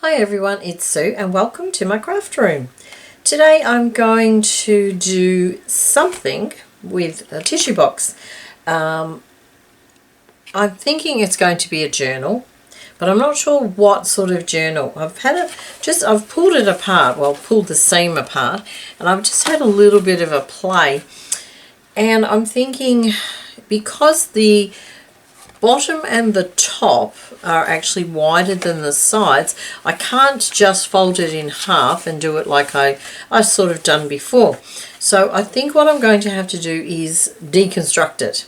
Hi everyone, it's Sue and welcome to my craft room. Today I'm going to do something with a tissue box. I'm thinking it's going to be a journal, but I'm not sure what sort of journal. I've pulled it apart, well, pulled the seam apart, and I've just had a little bit of a play. And I'm thinking, because the bottom and the top are actually wider than the sides, I can't just fold it in half and do it like I've sort of done before. So I think what I'm going to have to do is deconstruct it.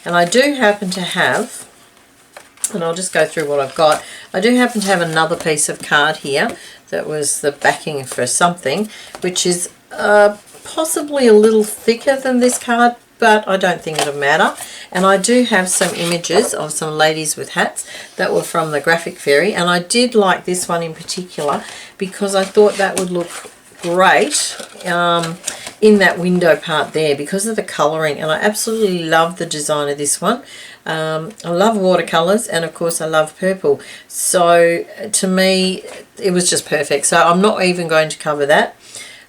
And I do happen to have, and I'll just go through what I've got, I do happen to have another piece of card here that was the backing for something, which is possibly a little thicker than this card, but I don't think it'll matter. And I do have some images of some ladies with hats that were from the Graphic Fairy, and I did like this one in particular because I thought that would look great in that window part there because of the colouring, and I absolutely love the design of this one. I love watercolours, and of course I love purple, so to me it was just perfect. So I'm not even going to cover that.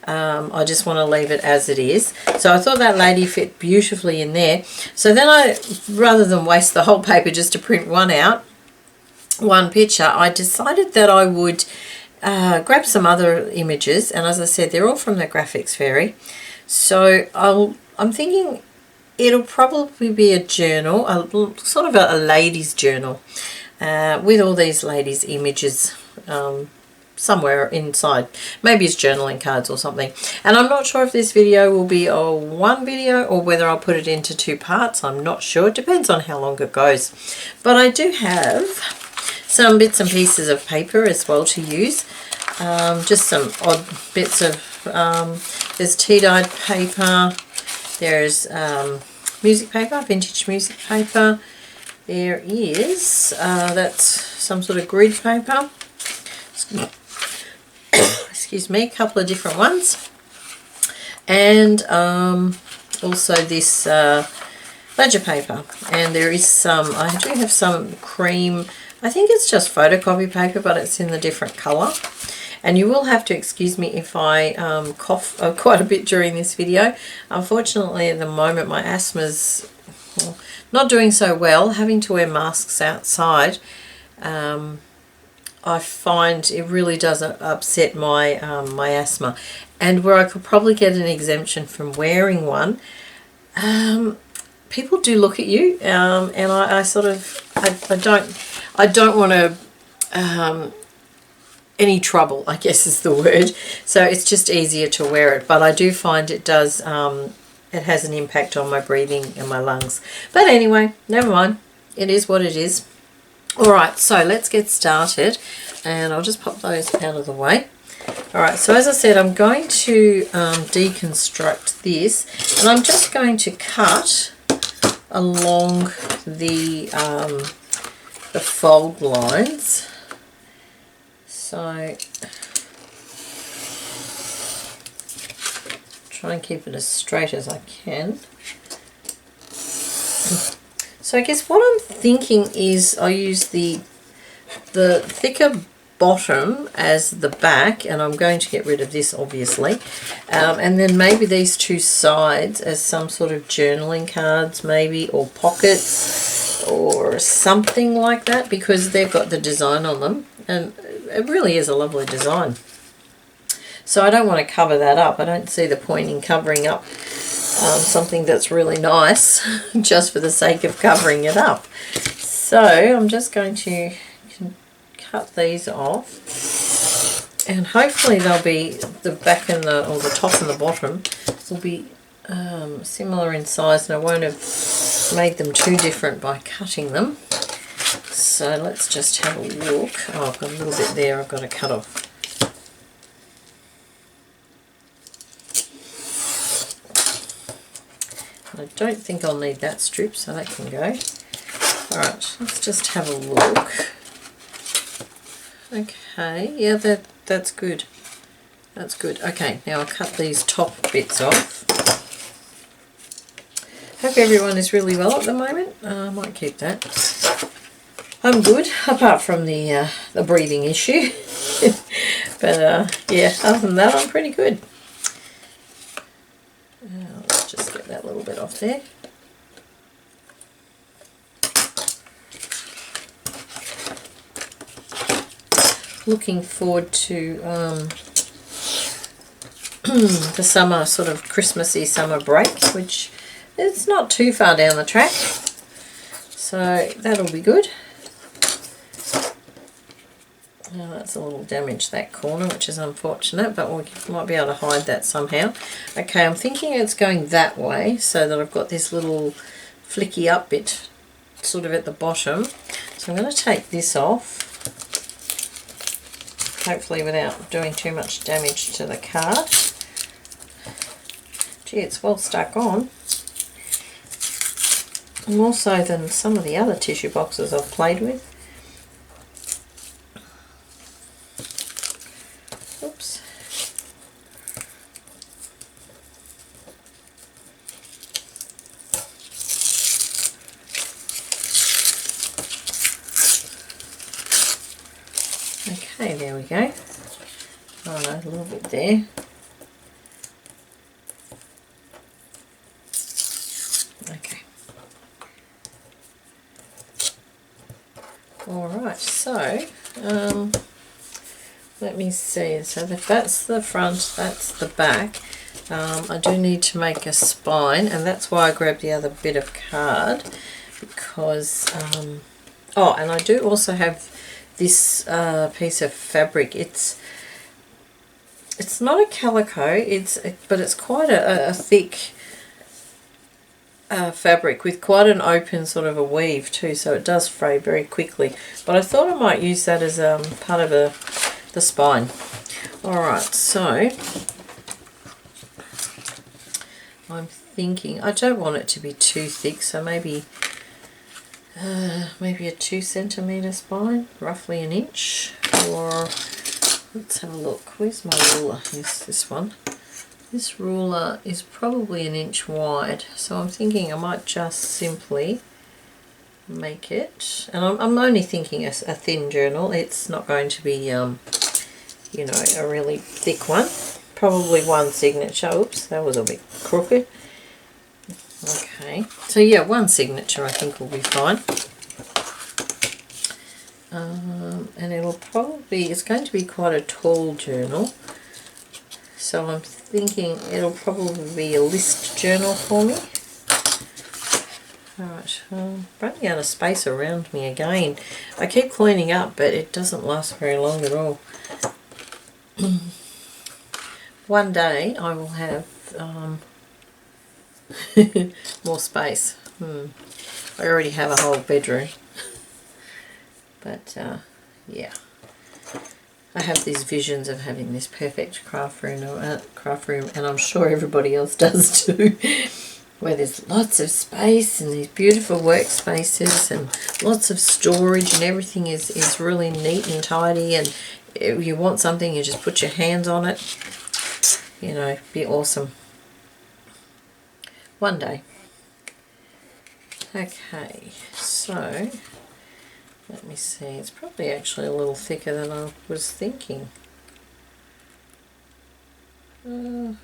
I just want to leave it as it is. So I thought that lady fit beautifully in there. So then rather than waste the whole paper just to print one picture, I decided that I would grab some other images, and as I said, they're all from the Graphics Fairy. So I'm thinking it'll probably be a journal, sort of a lady's journal, with all these ladies' images somewhere inside. Maybe it's journaling cards or something. And I'm not sure if this video will be one video or whether I'll put it into two parts. I'm not sure. It depends on how long it goes. But I do have some bits and pieces of paper as well to use. Just some odd bits of, there's tea-dyed paper, there's music paper, vintage music paper. There is, that's some sort of grid paper. Excuse me, a couple of different ones, and also this ledger paper, and there is some, I do have some cream, I think it's just photocopy paper, but it's in the different colour. And you will have to excuse me if I cough quite a bit during this video. Unfortunately at the moment my asthma's not doing so well, having to wear masks outside. I find it really does upset my my asthma, and where I could probably get an exemption from wearing one, people do look at you, and I don't want to any trouble, I guess is the word. So it's just easier to wear it, but I do find it does it has an impact on my breathing and my lungs. But anyway, never mind, it is what it is. Alright, so let's get started, and I'll just pop those out of the way. Alright, so as I said, I'm going to deconstruct this, and I'm just going to cut along the fold lines. So try and keep it as straight as I can. So I guess what I'm thinking is I use the thicker bottom as the back, and I'm going to get rid of this obviously, and then maybe these two sides as some sort of journaling cards maybe, or pockets or something like that, because they've got the design on them, and it really is a lovely design. So I don't want to cover that up. I don't see the point in covering up something that's really nice just for the sake of covering it up. So I'm just going to cut these off, and hopefully they'll be, the back and the top and the bottom will be similar in size, and I won't have made them too different by cutting them. So let's just have a look. Oh, I've got a little bit there I've got to cut off. I don't think I'll need that strip, so that can go. Alright, let's just have a look. Okay, yeah, that's good. That's good. Okay, now I'll cut these top bits off. Hope everyone is really well at the moment. I might keep that. I'm good, apart from the breathing issue. But yeah, other than that, I'm pretty good. Let's just get that little bit off there. Looking forward to the summer, sort of Christmassy summer break, which is not too far down the track. So that'll be good. Now that's a little damaged, that corner, which is unfortunate, but we might be able to hide that somehow. Okay, I'm thinking it's going that way so that I've got this little flicky up bit sort of at the bottom. So I'm going to take this off, hopefully without doing too much damage to the card. Gee, it's well stuck on. More so than some of the other tissue boxes I've played with. Oops. Okay, there we go. Oh no, a little bit there. Okay. Alright, so let me see. So that's the front, that's the back. I do need to make a spine, and that's why I grabbed the other bit of card, because oh, and I do also have this piece of fabric. It's not a calico, but it's quite a thick fabric with quite an open sort of a weave too, so it does fray very quickly. But I thought I might use that as part of the spine. Alright, so I'm thinking I don't want it to be too thick, so maybe a 2 centimetre spine, roughly an inch, or let's have a look. Where's my ruler? Yes, this one. This ruler is probably an inch wide, so I'm thinking I might just simply make it, and I'm only thinking a thin journal. It's not going to be, you know, a really thick one. Probably one signature. Oops, that was a bit crooked. Okay, so yeah, one signature I think will be fine. And it's going to be quite a tall journal. So I'm thinking it'll probably be a list journal for me. Alright, I'm running out of space around me again. I keep cleaning up, but it doesn't last very long at all. One day I will have more space. I already have a whole bedroom. But yeah. I have these visions of having this perfect craft room, and I'm sure everybody else does too, where there's lots of space and these beautiful workspaces and lots of storage, and everything is really neat and tidy, and if you want something you just put your hands on it. You know, be awesome. One day. Okay, so let me see, it's probably actually a little thicker than I was thinking. No,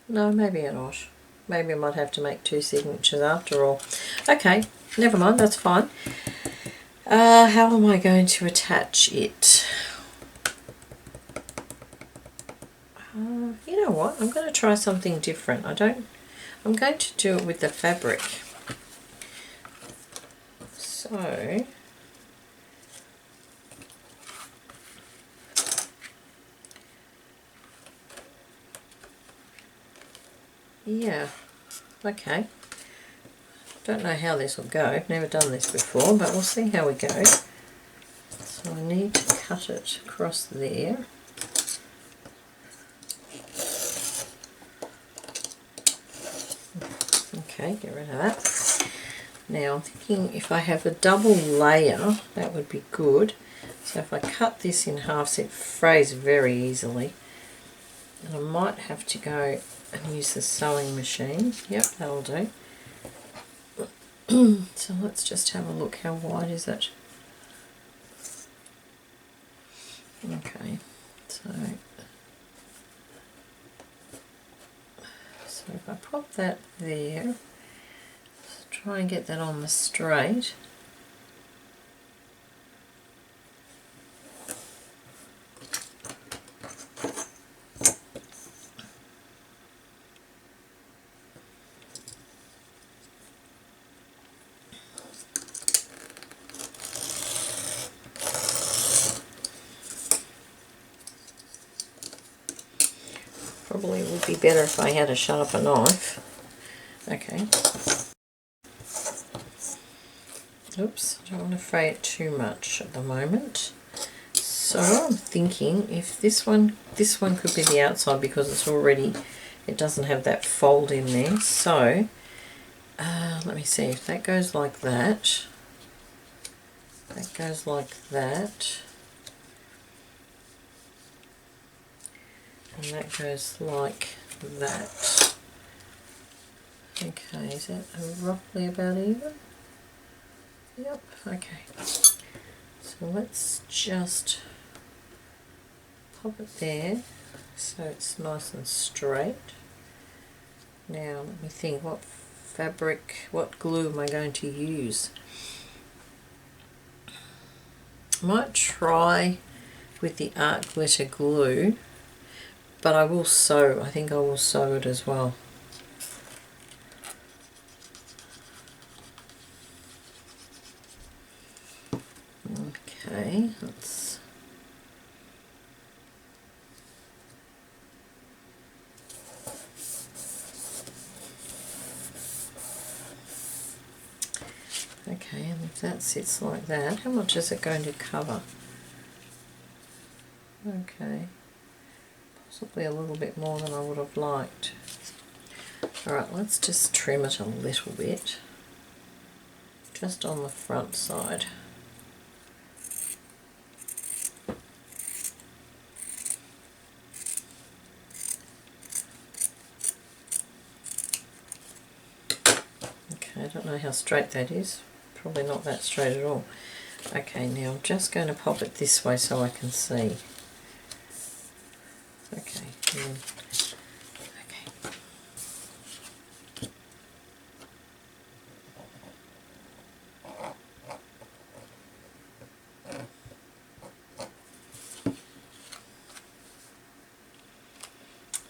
maybe not. Maybe I might have to make 2 signatures after all. Okay, never mind, that's fine. How am I going to attach it? You know what, I'm going to try something different. I'm going to do it with the fabric. So yeah, okay. Don't know how this will go. I've never done this before, but we'll see how we go. So I need to cut it across there. Okay, get rid of that. Now I'm thinking if I have a double layer, that would be good. So if I cut this in half, so it frays very easily. And I might have to go and use the sewing machine. Yep, that'll do. So let's just have a look. How wide is it? Okay, so if I pop that there, let's try and get that on the straight. Probably would be better if I had a sharper knife. Okay. Oops, I don't want to fray it too much at the moment. So I'm thinking if this one could be the outside because it's already, it doesn't have that fold in there. So let me see if that goes like that. That goes like that. And that goes like that. Okay, is that roughly about even? Yep, okay. So let's just pop it there so it's nice and straight. Now let me think, what fabric, what glue am I going to use? I might try with the art glitter glue, but I will sew, I think I will sew it as well. Okay, let's okay, and if that sits like that, how much is it going to cover? Okay, possibly a little bit more than I would have liked. Alright, let's just trim it a little bit, just on the front side. Okay, I don't know how straight that is, probably not that straight at all. Okay, now I'm just going to pop it this way so I can see. Okay, okay.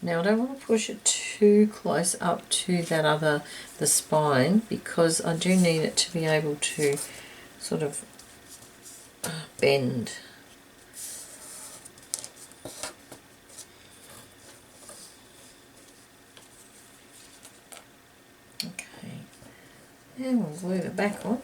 Now I don't want to push it too close up to that the spine, because I do need it to be able to sort of bend. Okay, and we'll glue the back on.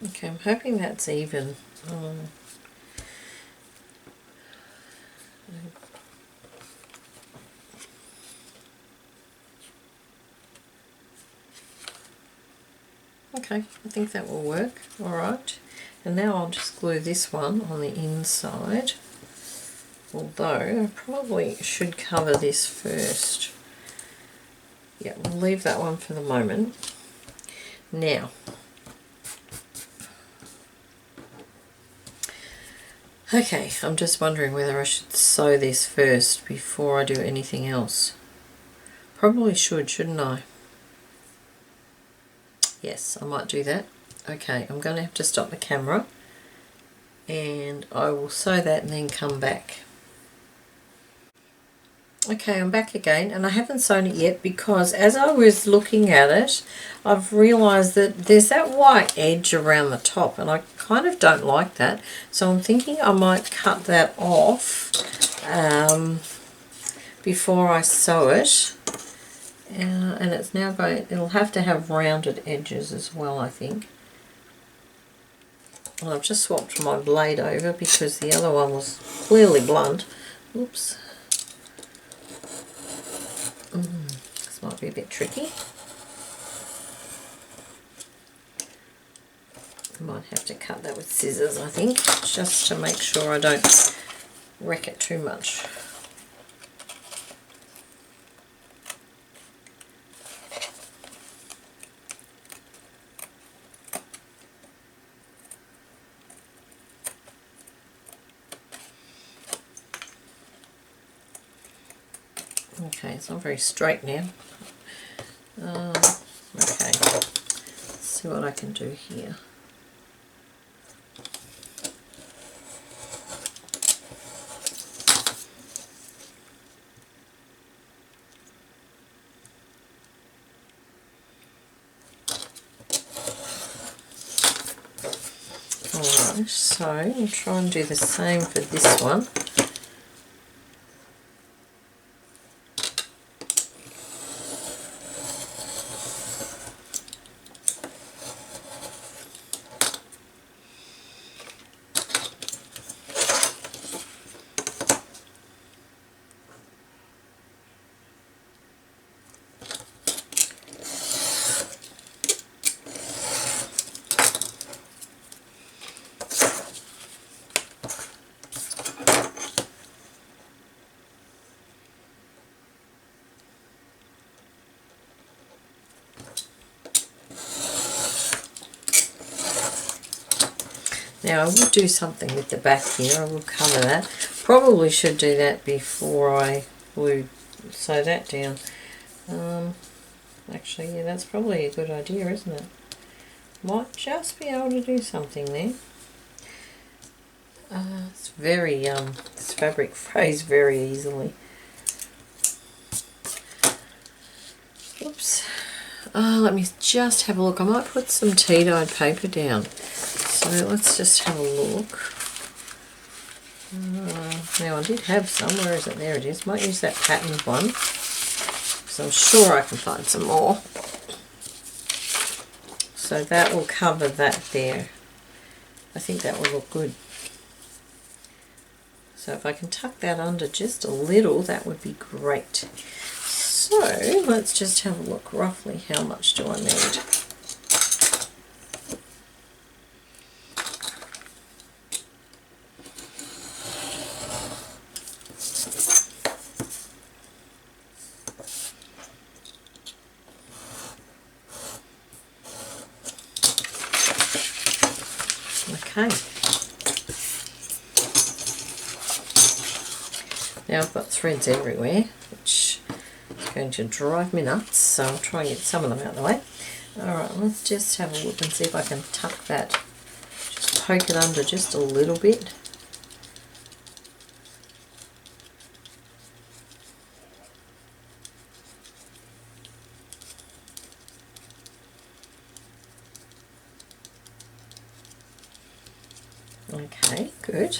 Okay, I'm hoping that's even. Okay, I think that will work. Alright, and now I'll just glue this one on the inside, although I probably should cover this first. Yeah, we'll leave that one for the moment. Now, okay, I'm just wondering whether I should sew this first before I do anything else. Probably should, shouldn't I? Yes, I might do that. Okay, I'm going to have to stop the camera and I will sew that and then come back. Okay, I'm back again, and I haven't sewn it yet because as I was looking at it, I've realised that there's that white edge around the top and I kind of don't like that. So I'm thinking I might cut that off before I sew it. And it's now going, it'll have to have rounded edges as well, I think. And I've just swapped my blade over because the other one was clearly blunt. Oops. This might be a bit tricky. I might have to cut that with scissors, I think, just to make sure I don't wreck it too much. Okay, it's not very straight now. Okay, let's see what I can do here. Alright, so I'll try and do the same for this one. Now I will do something with the back here, I will cover that. Probably should do that before I would sew that down. Actually, yeah, that's probably a good idea, isn't it? Might just be able to do something there. It's very, this fabric frays very easily. Oops. Let me just have a look. I might put some tea-dyed paper down. So let's just have a look. Now I did have some. Where is it? There it is. Might use that patterned one. So I'm sure I can find some more. So that will cover that there. I think that will look good. So if I can tuck that under just a little, that would be great. So let's just have a look roughly. How much do I need? Okay. Now I've got threads everywhere, which is going to drive me nuts, so I'll try and get some of them out of the way. Alright, let's just have a look and see if I can tuck that, just poke it under just a little bit. Okay, good.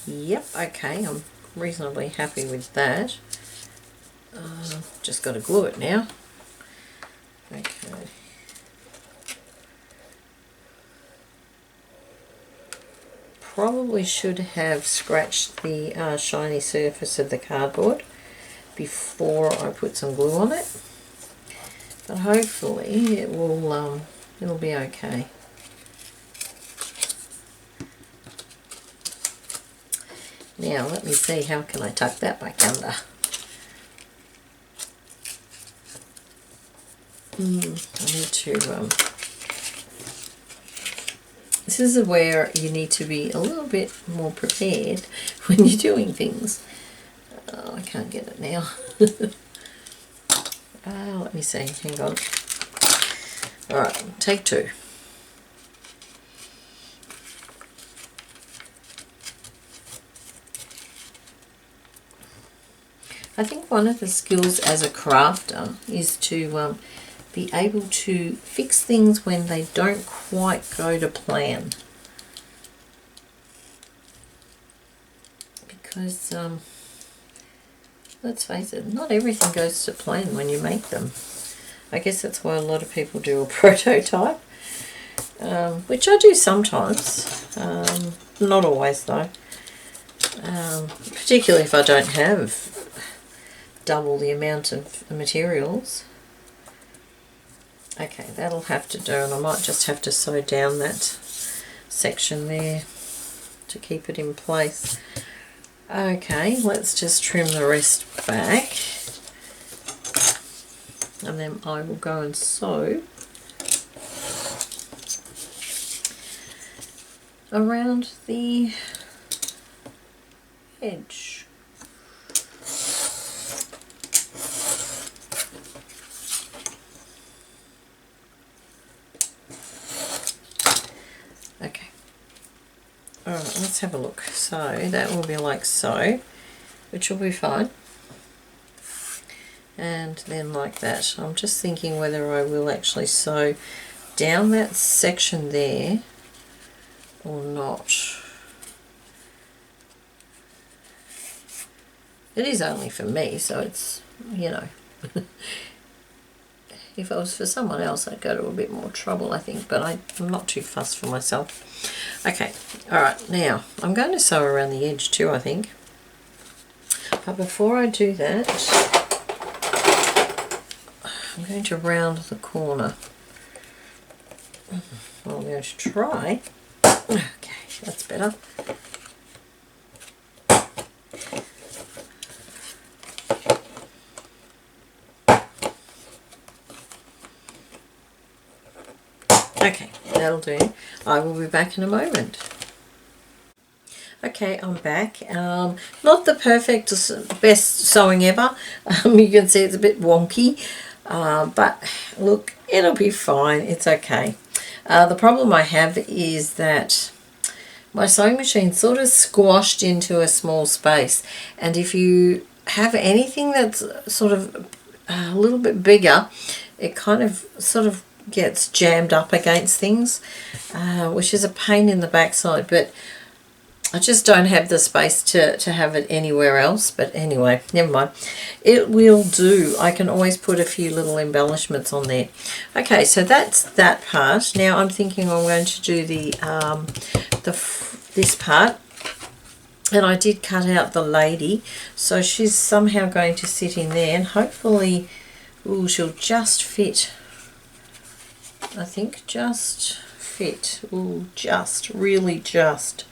Yep, okay, I'm reasonably happy with that. Just got to glue it now. Okay. Probably should have scratched the shiny surface of the cardboard before I put some glue on it, but hopefully it will it'll be okay. Now let me see, how can I tuck that back under? I need to this is where you need to be a little bit more prepared when you're doing things. Oh, I can't get it now. Let me see, hang on. Alright, take two. I think one of the skills as a crafter is to be able to fix things when they don't quite go to plan. Because, let's face it, not everything goes to plan when you make them. I guess that's why a lot of people do a prototype. which I do sometimes, not always though, particularly if I don't have double the amount of materials. Okay, that'll have to do, and I might just have to sew down that section there to keep it in place. Okay, let's just trim the rest back, and then I will go and sew around the edge. Okay. Alright, let's have a look. So that will be like so, which will be fine. And then like that. I'm just thinking whether I will actually sew down that section there or not. It is only for me, so it's, you know, if it was for someone else I'd go to a bit more trouble, I think, but I'm not too fussed for myself. Okay, alright, now I'm going to sew around the edge too, I think. But before I do that, I'm going to round the corner. Well, I'm going to try. Okay, that's better. Okay, that'll do. I will be back in a moment. Okay, I'm back. Not the perfect, best sewing ever. You can see it's a bit wonky, but look, it'll be fine. It's okay. The problem I have is that my sewing machine sort of squashed into a small space, and if you have anything that's sort of a little bit bigger, it kind of sort of gets jammed up against things, which is a pain in the backside, but I just don't have the space to have it anywhere else. But anyway, never mind. It will do. I can always put a few little embellishments on there. Okay, so that's that part. Now I'm thinking I'm going to do this part. And I did cut out the lady, so she's somehow going to sit in there, and hopefully, ooh, she'll just fit. I think just fit. Ooh, just, really just.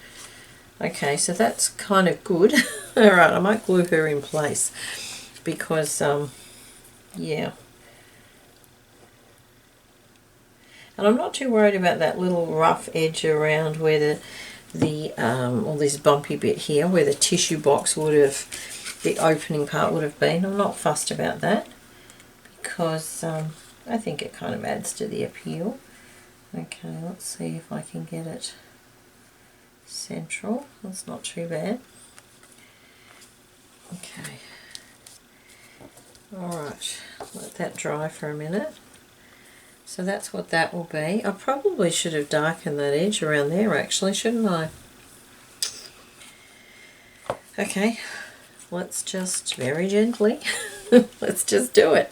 Okay, so that's kind of good. Alright, I might glue her in place because, yeah. And I'm not too worried about that little rough edge around where all this bumpy bit here, where the tissue box would have, the opening part would have been. I'm not fussed about that because I think it kind of adds to the appeal. Okay, let's see if I can get it central. That's not too bad. Okay. Alright, let that dry for a minute. So that's what that will be. I probably should have darkened that edge around there actually, shouldn't I? Okay, let's just very gently, let's just do it.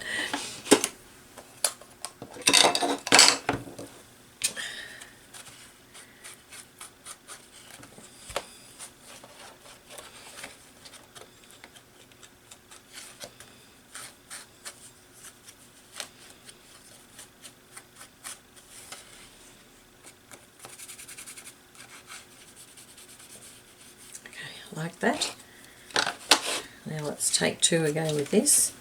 Like that. Now let's take two again with this.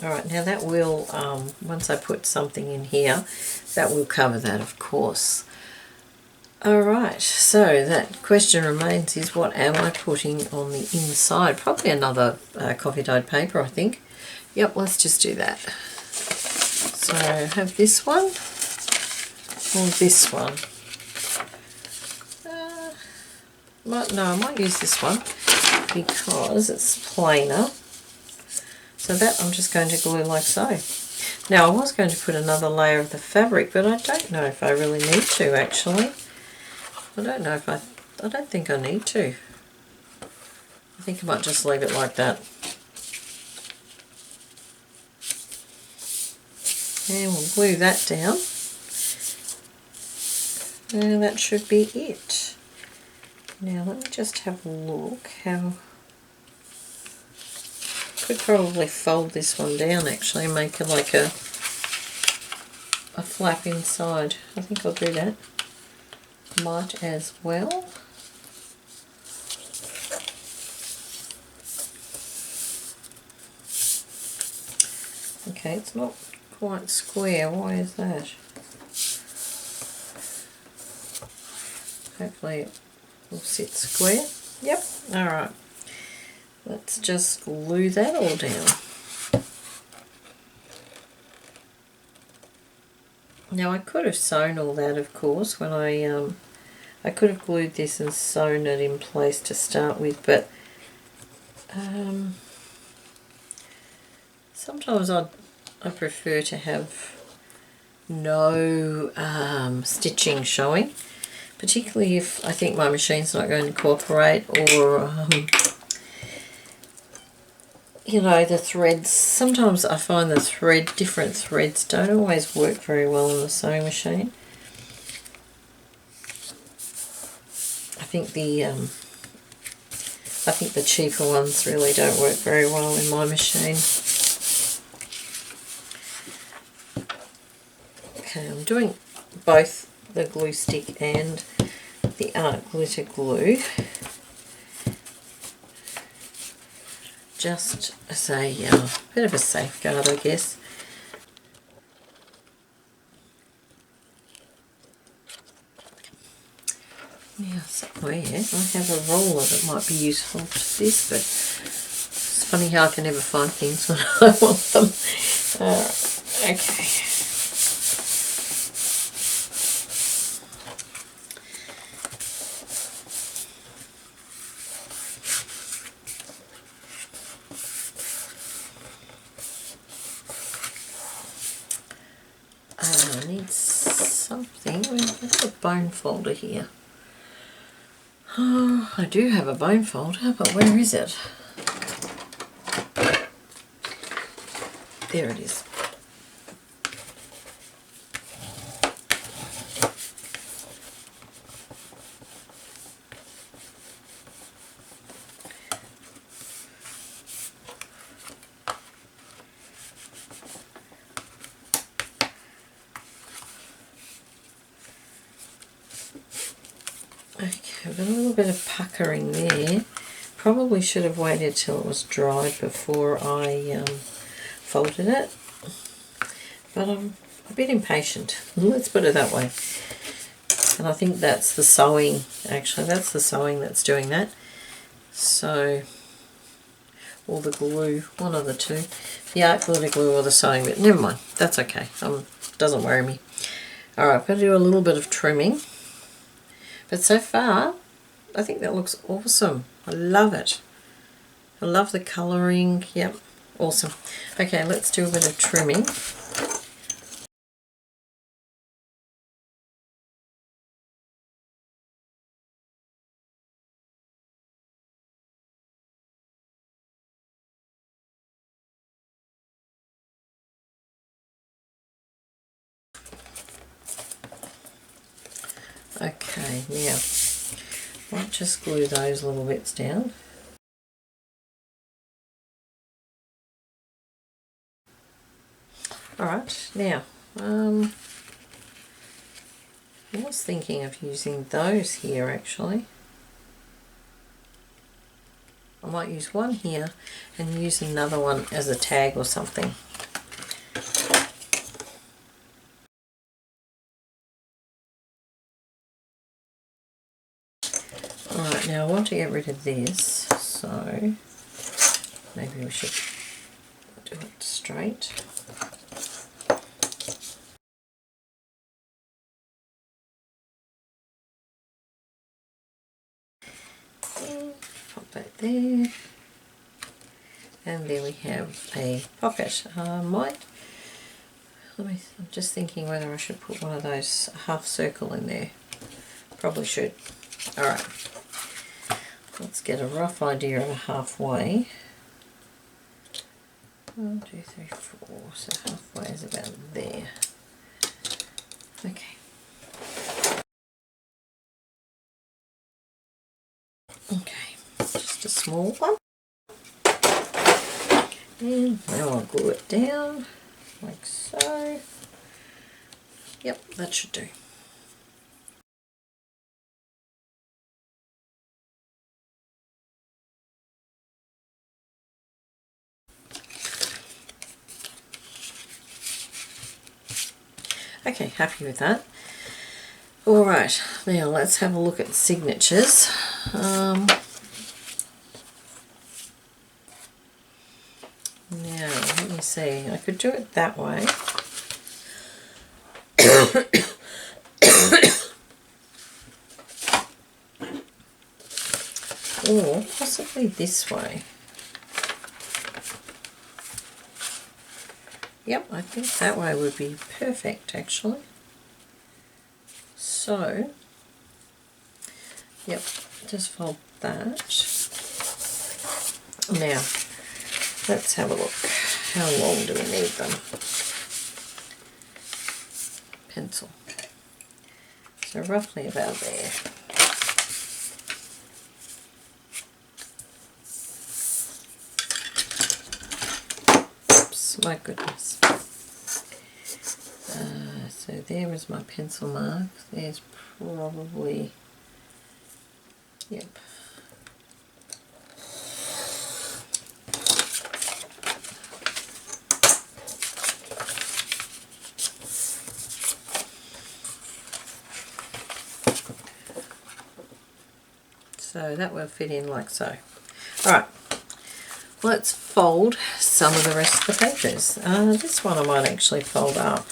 Alright, now that will, once I put something in here, that will cover that, of course. Alright, so that question remains is what am I putting on the inside? Probably another coffee dyed paper, I think. Yep, let's just do that. So I have this one or this one. No, I might use this one because it's plainer. So that I'm just going to glue like so. Now I was going to put another layer of the fabric, but I don't know if I really need to actually. I don't think I need to. I think I might just leave it like that. And we'll glue that down. And that should be it. Now let me just have a look how... Could probably fold this one down actually and make it like a flap inside. I think I'll do that. Might as well. Okay, it's not quite square. Why is that? Hopefully it will sit square. Yep, alright. Let's just glue that all down. Now I could have sewn all that, of course, when I could have glued this and sewn it in place to start with, but sometimes I prefer to have no stitching showing, particularly if I think my machine's not going to cooperate, or you know, the threads. Sometimes I find the different threads don't always work very well on the sewing machine. I think the cheaper ones really don't work very well in my machine. Okay, I'm doing both the glue stick and the art glitter glue just as a bit of a safeguard, I guess. Now somewhere I have a roller that might be useful to this, but it's funny how I can never find things when I want them. Okay. I need something. Where's a bone folder here? Oh, I do have a bone folder, but where is it? There it is. Okay, I've got a little bit of puckering there. Probably should have waited till it was dried before I folded it, but I'm a bit impatient, let's put it that way. And I think that's the sewing, actually that's the sewing that's doing that. So, or the glue, one of the two. The art glitter glue or the sewing, but never mind, that's okay, doesn't worry me. Alright, I'm going to do a little bit of trimming. But so far, I think that looks awesome. I love it. I love the colouring. Yep, awesome. Okay, let's do a bit of trimming. Okay, now, might just glue those little bits down. Alright, now, I was thinking of using those here actually. I might use one here and use another one as a tag or something. Alright, now I want to get rid of this, so maybe we should do it straight. that there. And there we have a pocket. I'm just thinking whether I should put one of those half circle in there. Probably should. Alright, let's get a rough idea of halfway. 1, 2, 3, 4, so halfway is about there. Okay. Okay, just a small one. And now I'll glue it down, like so. Yep, that should do. Okay, happy with that. Alright, now let's have a look at signatures. Now, let me see, I could do it that way. Or possibly this way. Yep, I think that way would be perfect actually. So, yep, just fold that. Now, let's have a look. How long do we need them? Pencil. So roughly about there. Oops, my goodness. So there is my pencil mark. There's probably, yep. So that will fit in like so. Alright, let's fold some of the rest of the pages. This one I might actually fold up.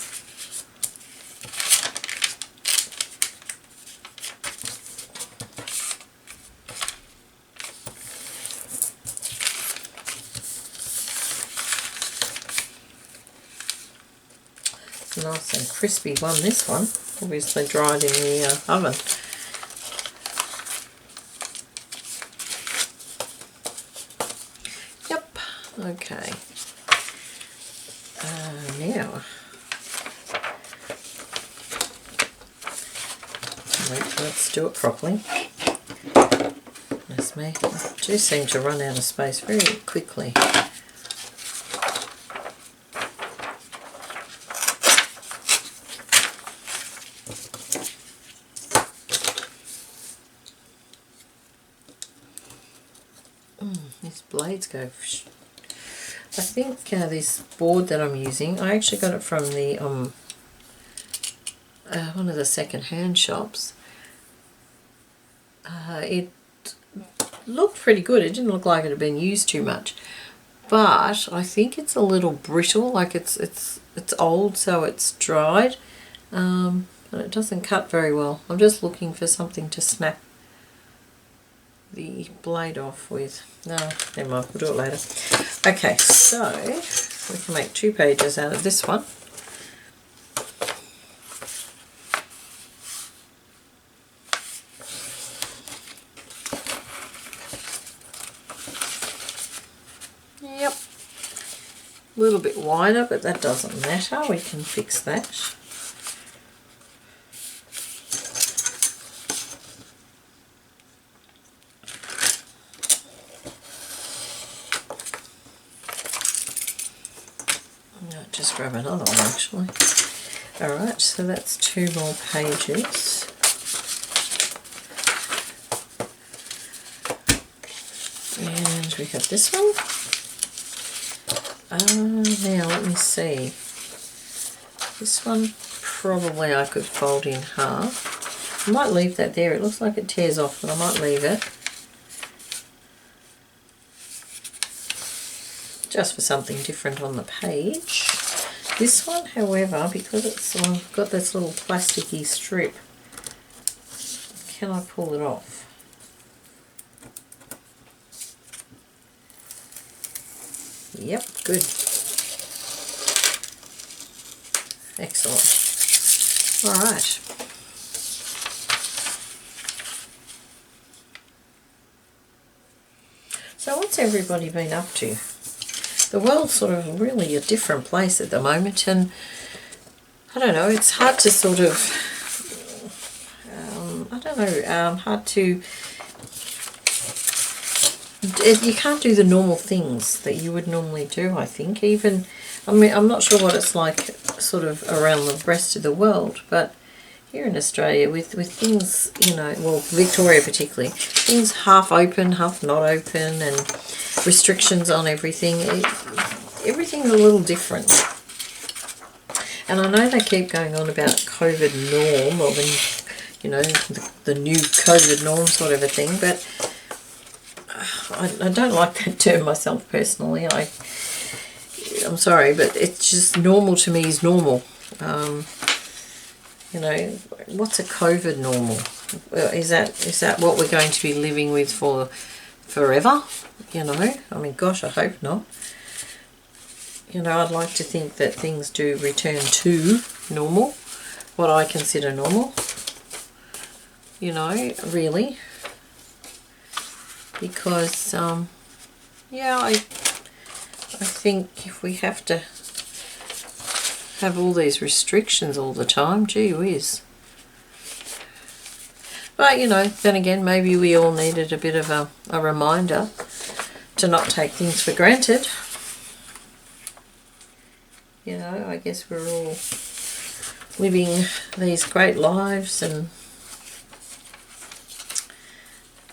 It's a nice and crispy one, this one. Obviously dried in the oven. Okay, now, let's do it properly. That's me. I do seem to run out of space very quickly. These blades go... I think this board that I'm using, I actually got it from the one of the second-hand shops. It looked pretty good. It didn't look like it had been used too much, but I think it's a little brittle. Like it's old, so it's dried, and it doesn't cut very well. I'm just looking for something to snap the blade off with. No, never mind, we'll do it later. Okay, so we can make 2 pages out of this one. Yep, a little bit wider, but that doesn't matter, we can fix that. Just grab another one actually. Alright, so that's 2 more pages. And we have this one. Now let me see. This one probably I could fold in half. I might leave that there. It looks like it tears off, but I might leave it. Just for something different on the page. This one, however, because it's got this little plasticky strip, can I pull it off? Yep, good. Excellent. All right. So what's everybody been up to? The world's sort of really a different place at the moment, and I don't know, it's hard to sort of, hard to, you can't do the normal things that you would normally do, I think. Even, I mean, I'm not sure what it's like sort of around the rest of the world, but here in Australia, with things, you know, well, Victoria particularly, things half open, half not open, and restrictions on everything, everything's a little different. And I know they keep going on about COVID norm, or the, you know, the new COVID norm sort of a thing, but I don't like that term myself personally. I'm sorry, but it's just normal to me is normal. You know, what's a COVID normal? Is that what we're going to be living with for forever? You know, I mean, gosh, I hope not. You know, I'd like to think that things do return to normal, what I consider normal. You know, really, because yeah, I think if we have to have all these restrictions all the time, gee whiz. But, you know, then again, maybe we all needed a bit of a reminder to not take things for granted. You know, I guess we're all living these great lives, and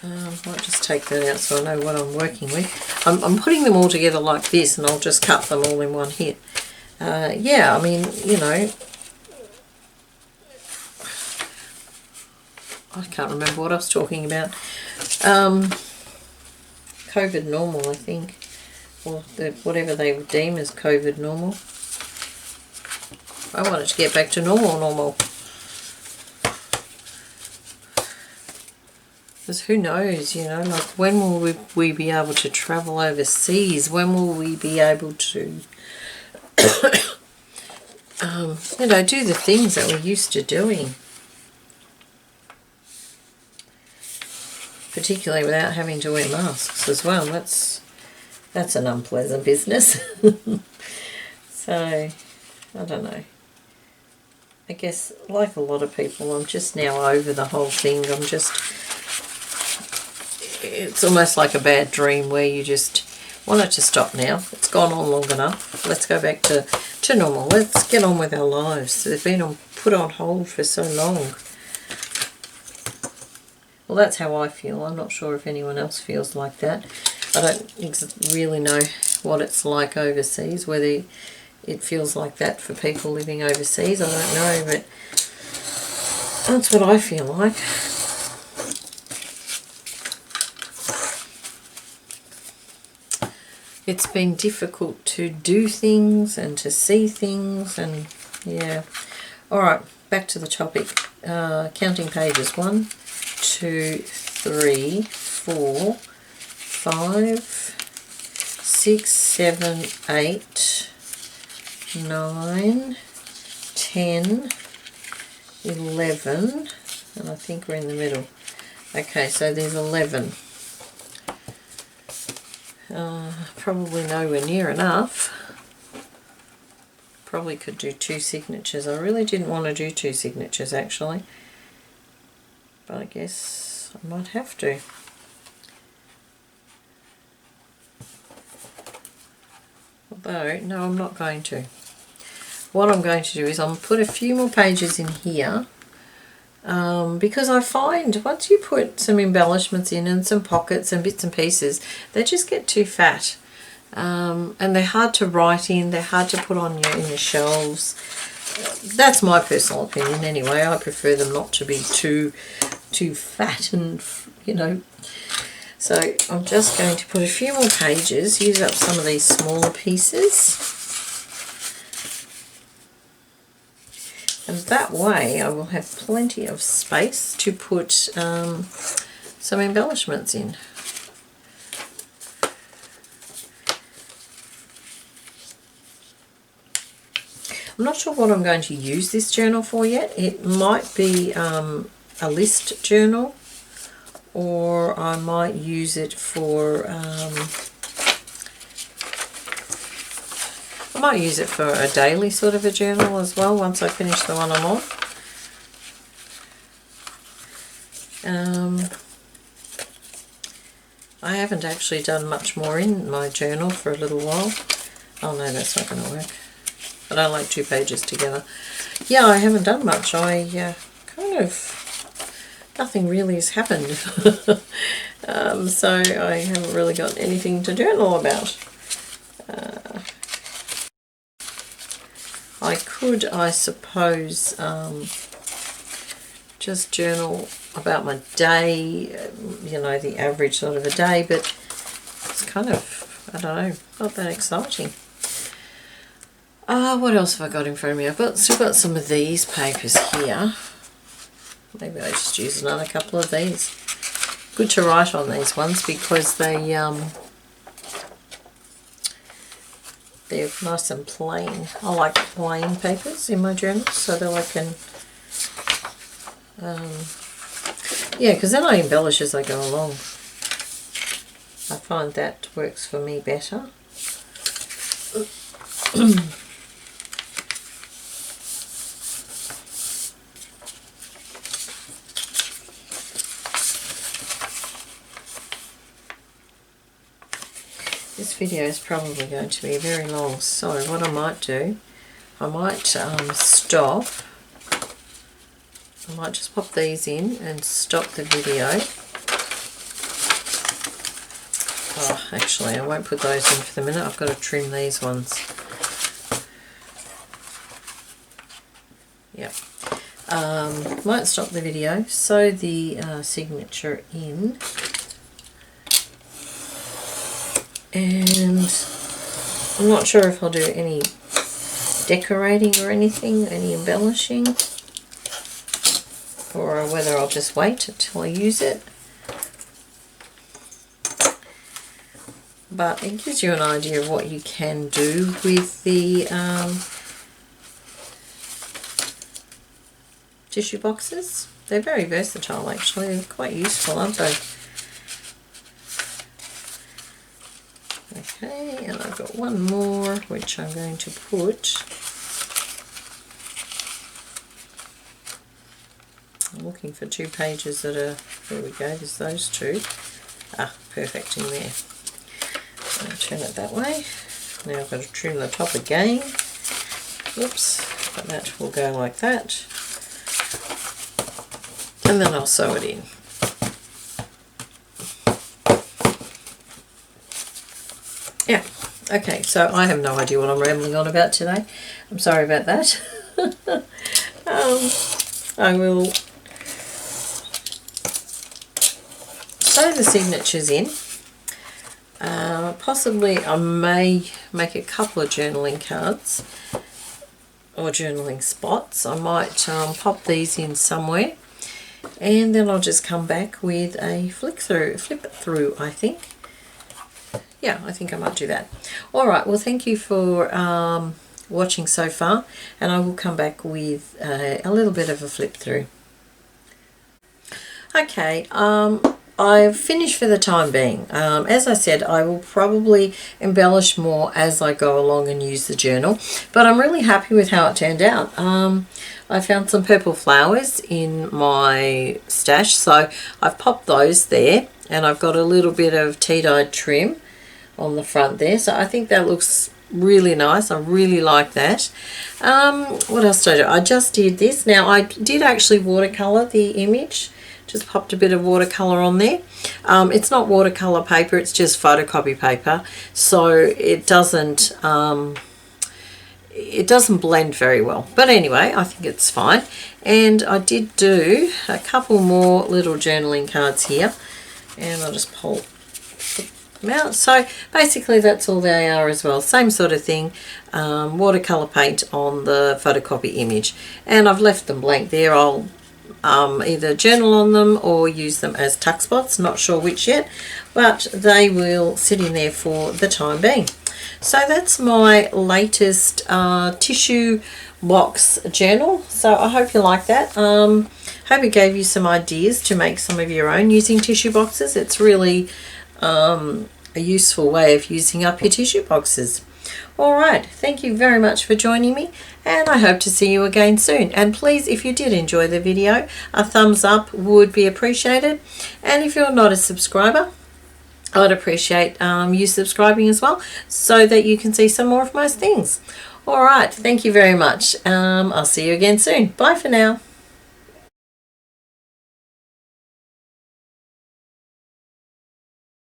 I'll just take that out so I know what I'm working with. I'm putting them all together like this, and I'll just cut them all in one hit. Yeah, I mean, you know, I can't remember what I was talking about. COVID normal, I think, or whatever they deem as COVID normal. I want it to get back to normal. Because who knows, you know, like when will we be able to travel overseas? When will we be able to, you know, do the things that we're used to doing? Particularly without having to wear masks as well. That's an unpleasant business. So, I don't know. I guess, like a lot of people, I'm just now over the whole thing. It's almost like a bad dream where you just want it to stop now. It's gone on long enough. Let's go back to normal. Let's get on with our lives. They've been put on hold for so long. Well, that's how I feel. I'm not sure if anyone else feels like that. I don't really know what it's like overseas, whether it feels like that for people living overseas. I don't know, but that's what I feel like. It's been difficult to do things and to see things, and yeah. Alright, back to the topic. Counting pages. 1, 2, 3, 4, 5, 6, 7, 8, 9, 10, 11, and I think we're in the middle. Okay, so there's 11. Probably nowhere near enough. Probably could do 2 signatures. I really didn't want to do 2 signatures actually, but I guess I might have to. Although, no, I'm not going to. What I'm going to do is I'm put a few more pages in here, because I find once you put some embellishments in and some pockets and bits and pieces, they just get too fat. And they're hard to write in, they're hard to put on in your shelves. That's my personal opinion anyway. I prefer them not to be too fat and, you know. So I'm just going to put a few more pages, use up some of these smaller pieces. And that way I will have plenty of space to put some embellishments in. I'm not sure what I'm going to use this journal for yet. It might be a list journal, or I might use it for I might use it for a daily sort of a journal as well once I finish the one I'm on. I haven't actually done much more in my journal for a little while. Oh no, that's not going to work. I don't like 2 pages together. Yeah, I haven't done much. I kind of, nothing really has happened. So I haven't really got anything to journal about. I could, I suppose, just journal about my day, you know, the average sort of a day, but it's kind of, I don't know, not that exciting. What else have I got in front of me? I've still got some of these papers here. Maybe I just use another couple of these. Good to write on these ones because they're nice and plain. I like plain papers in my journals so that I can yeah, because then I embellish as I go along. I find that works for me better. This video is probably going to be very long, so what I might do, I might stop. I might just pop these in and stop the video. Oh, actually, I won't put those in for the minute. I've got to trim these ones. Yep. Might stop the video, sew the signature in. And I'm not sure if I'll do any decorating or anything, any embellishing, or whether I'll just wait until I use it. But it gives you an idea of what you can do with the tissue boxes. They're very versatile actually, they're quite useful, aren't they? Okay, and I've got one more which I'm going to put. I'm looking for 2 pages that are, there we go, there's those 2. Ah, perfect in there. I'll turn it that way. Now I've got to trim the top again. Oops, but that will go like that. And then I'll sew it in. Yeah, okay, so I have no idea what I'm rambling on about today. I'm sorry about that. I will sew the signatures in. Possibly I may make a couple of journaling cards or journaling spots. I might pop these in somewhere, and then I'll just come back with a flip through, I think. Yeah, I think I might do that. Alright, well thank you for watching so far, and I will come back with a little bit of a flip through. Okay, I've finished for the time being. As I said, I will probably embellish more as I go along and use the journal, but I'm really happy with how it turned out. I found some purple flowers in my stash, so I've popped those there, and I've got a little bit of tea-dyed trim on the front there, so I think that looks really nice. I really like that. What else did I do? I just did this. Now I did actually watercolor the image, just popped a bit of watercolor on there. It's not watercolor paper, it's just photocopy paper, so it doesn't blend very well, but anyway, I think it's fine. And I did do a couple more little journaling cards here, and I'll just pull them out. So basically that's all they are as well, same sort of thing, watercolor paint on the photocopy image, and I've left them blank there. I'll either journal on them or use them as tuck spots, not sure which yet, but they will sit in there for the time being. So that's my latest tissue box journal. So I hope you like that. Hope it gave you some ideas to make some of your own using tissue boxes. It's really a useful way of using up your tissue boxes. Alright, thank you very much for joining me, and I hope to see you again soon. And please, if you did enjoy the video, a thumbs up would be appreciated. And if you're not a subscriber, I'd appreciate you subscribing as well, so that you can see some more of my things. Alright, thank you very much. I'll see you again soon. Bye for now.